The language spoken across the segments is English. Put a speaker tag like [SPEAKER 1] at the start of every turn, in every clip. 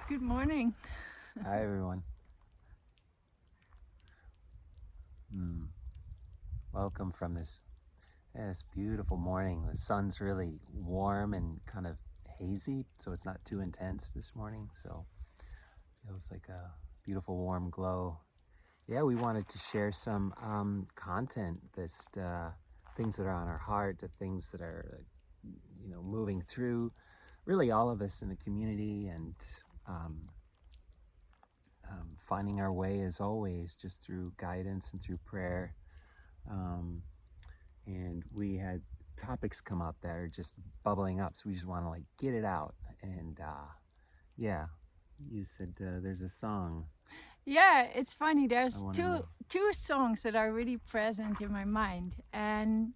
[SPEAKER 1] Good morning.
[SPEAKER 2] Hi, everyone. Welcome from this beautiful morning. The sun's really warm and kind of hazy, so it's not too intense this morning. So feels like a beautiful warm glow. Yeah, we wanted to share some content, things that are on our heart, the things that are moving through really all of us in the community, and finding our way as always, just through guidance and through prayer. And we had topics come up that are just bubbling up, so we just want to get it out. And yeah, you said there's a song.
[SPEAKER 1] Yeah, it's funny. There's
[SPEAKER 2] wanna know.
[SPEAKER 1] two songs that are really present in my mind, and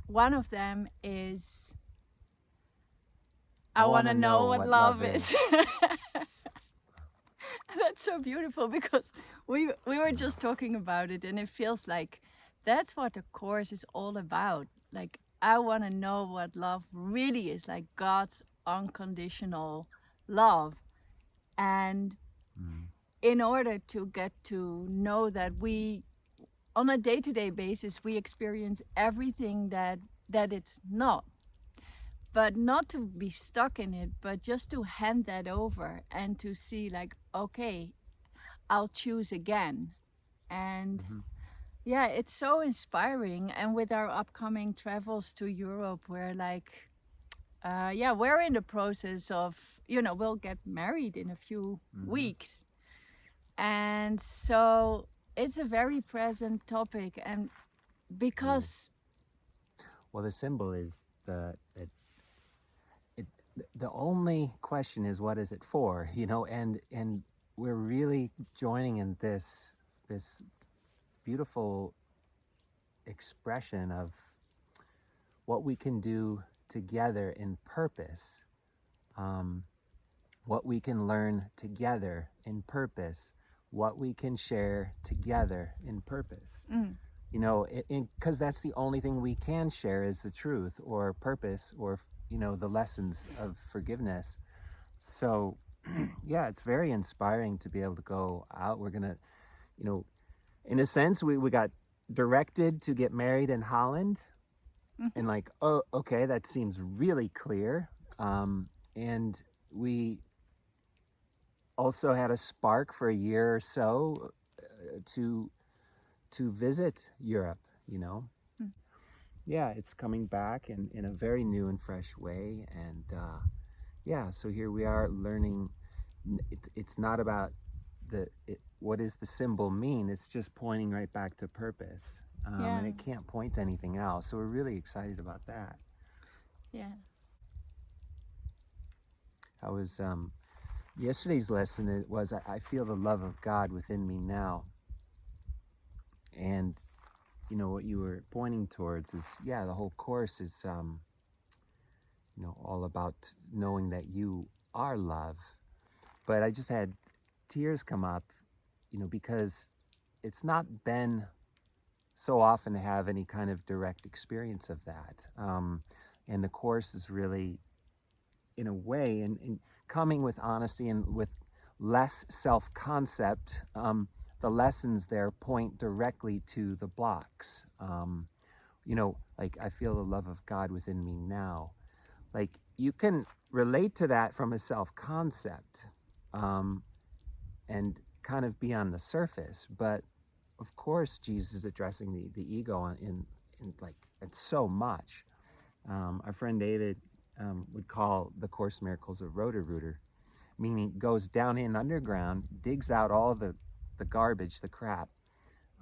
[SPEAKER 1] one of them is I want to know what love is. That's so beautiful because we were just talking about it, and it feels like that's what the course is all about. Like, I want to know what love really is, like God's unconditional love. And in order to get to know that we, on a day-to-day basis, we experience everything that it's not, but not to be stuck in it, but just to hand that over and to see like, okay, I'll choose again. And yeah, it's so inspiring. And with our upcoming travels to Europe, we're like, we're in the process of, we'll get married in a few weeks. And so it's a very present topic. And because
[SPEAKER 2] Well, the symbol is the only question is, what is it for? And we're really joining in this beautiful expression of what we can do together in purpose, what we can learn together in purpose, what we can share together in purpose. Because that's the only thing we can share is the truth or purpose or the lessons of forgiveness. So yeah, it's very inspiring to be able to go out. We're gonna, in a sense, we got directed to get married in Holland, and oh, okay, that seems really clear. And we also had a spark for a year or so to visit Europe. Yeah, it's coming back in a very new and fresh way. And yeah, so here we are learning. It's not about what does the symbol mean. It's just pointing right back to purpose. And it can't point to anything else. So we're really excited about that.
[SPEAKER 1] Yeah.
[SPEAKER 2] I was yesterday's lesson. It was I feel the love of God within me now. And what you were pointing towards is, yeah, the whole course is all about knowing that you are love. But I just had tears come up, because it's not been so often to have any kind of direct experience of that. And the course is really, in a way, in coming with honesty and with less self-concept, the lessons there point directly to the blocks. I feel the love of God within me now. Like, you can relate to that from a self-concept, and kind of be on the surface. But of course, Jesus is addressing the ego in so much. Our friend David would call the Course Miracles a rotor-rooter, meaning goes down in underground, digs out all the garbage, the crap,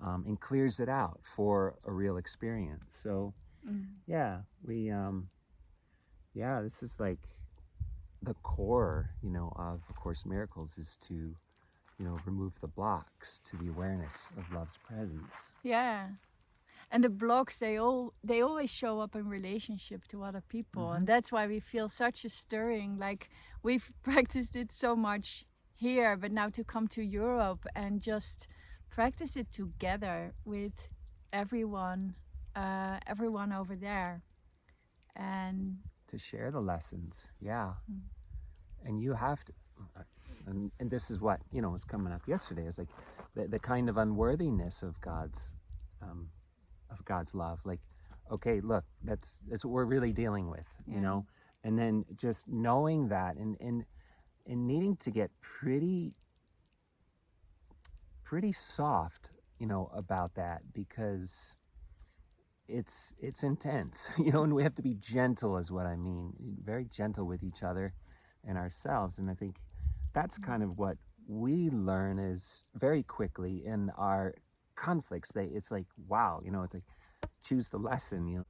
[SPEAKER 2] and clears it out for a real experience. So yeah, we this is like the core, of A Course in Miracles, is to remove the blocks to the awareness of love's presence.
[SPEAKER 1] Yeah. And the blocks, they always show up in relationship to other people. And that's why we feel such a stirring. Like, we've practiced it so much here, but now to come to Europe and just practice it together with everyone over there. And
[SPEAKER 2] to share the lessons, yeah. And you have to, And this is what, was coming up yesterday, is like the kind of unworthiness of God's love. Like, okay, look, that's what we're really dealing with, and then just knowing that and needing to get pretty soft, about that, because it's intense, and we have to be gentle, is what I mean, very gentle with each other and ourselves. And I think that's kind of what we learn is very quickly in our conflicts. It's like, wow, it's like, choose the lesson,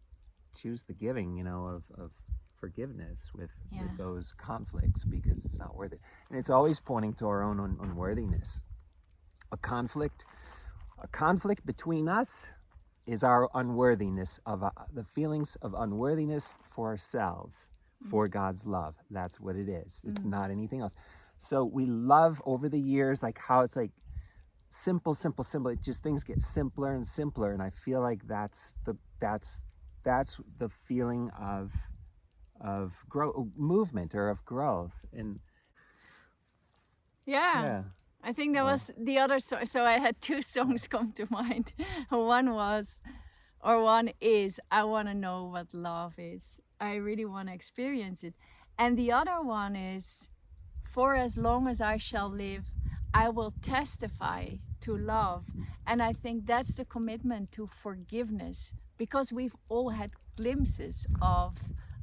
[SPEAKER 2] choose the giving, of forgiveness with those conflicts, because it's not worth it. And it's always pointing to our own unworthiness. A conflict between us is our unworthiness of the feelings of unworthiness for ourselves, for God's love. That's what it is. It's not anything else. So we love over the years, like how it's like simple. It just, things get simpler and simpler. And I feel like that's the feeling of movement, or of growth. And
[SPEAKER 1] Yeah. I think that was the other song. So I had two songs come to mind. One is, I want to know what love is. I really want to experience it. And the other one is, for as long as I shall live, I will testify to love. And I think that's the commitment to forgiveness, because we've all had glimpses of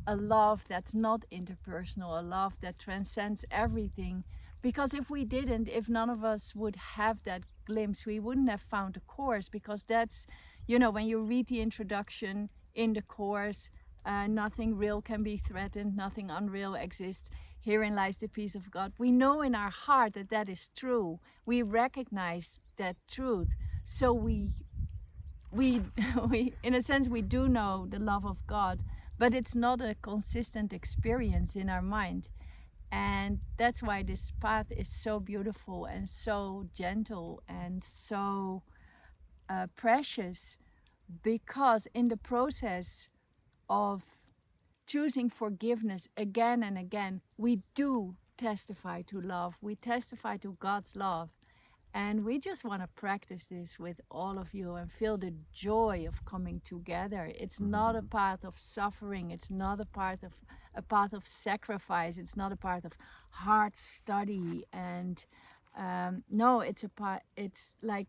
[SPEAKER 1] a love that's not interpersonal, a love that transcends everything. Because if none of us would have that glimpse, we wouldn't have found the course. Because that's, when you read the introduction in the course, nothing real can be threatened, nothing unreal exists. Herein lies the peace of God. We know in our heart that that is true. We recognize that truth. So we in a sense, we do know the love of God, but it's not a consistent experience in our mind. And that's why this path is so beautiful and so gentle and so precious, because in the process of choosing forgiveness again and again, we do testify to love. We testify to God's love. And we just want to practice this with all of you and feel the joy of coming together. It's not a path of suffering. It's not a path of sacrifice. It's not a path of hard study. And no, it's like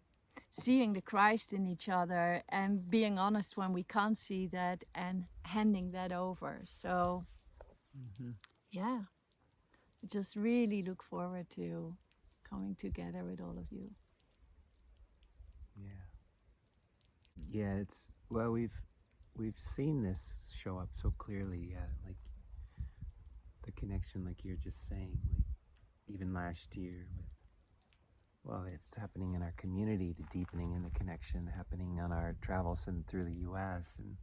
[SPEAKER 1] seeing the Christ in each other and being honest when we can't see that and handing that over. So, yeah, I just really look forward to coming together with all of you.
[SPEAKER 2] Yeah, it's, well, we've seen this show up so clearly, like the connection, like you're just saying, like even last year with, well, it's happening in our community, the deepening in the connection happening on our travels and through the US, and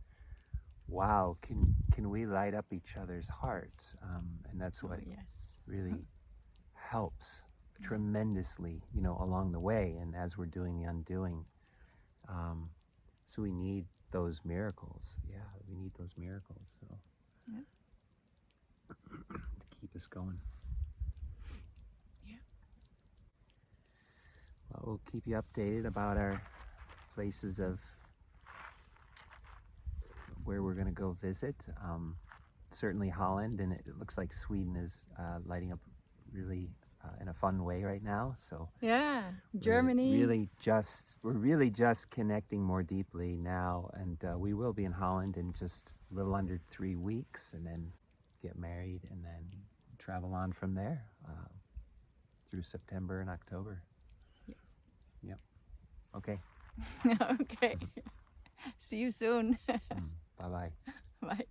[SPEAKER 2] wow, can we light up each other's hearts, and that's what really helps tremendously, along the way, and as we're doing the undoing. So we need those miracles. Yeah, we need those miracles. So to keep us going.
[SPEAKER 1] Yeah.
[SPEAKER 2] Well, we'll keep you updated about our places of where we're going to go visit. Certainly Holland, and it looks like Sweden is lighting up really in a fun way right now. So
[SPEAKER 1] Germany.
[SPEAKER 2] We're really just connecting more deeply now, and we will be in Holland in just a little under 3 weeks, and then get married, and then travel on from there through September and October. Yep. Okay.
[SPEAKER 1] Okay. See you soon.
[SPEAKER 2] Bye-bye.
[SPEAKER 1] Bye.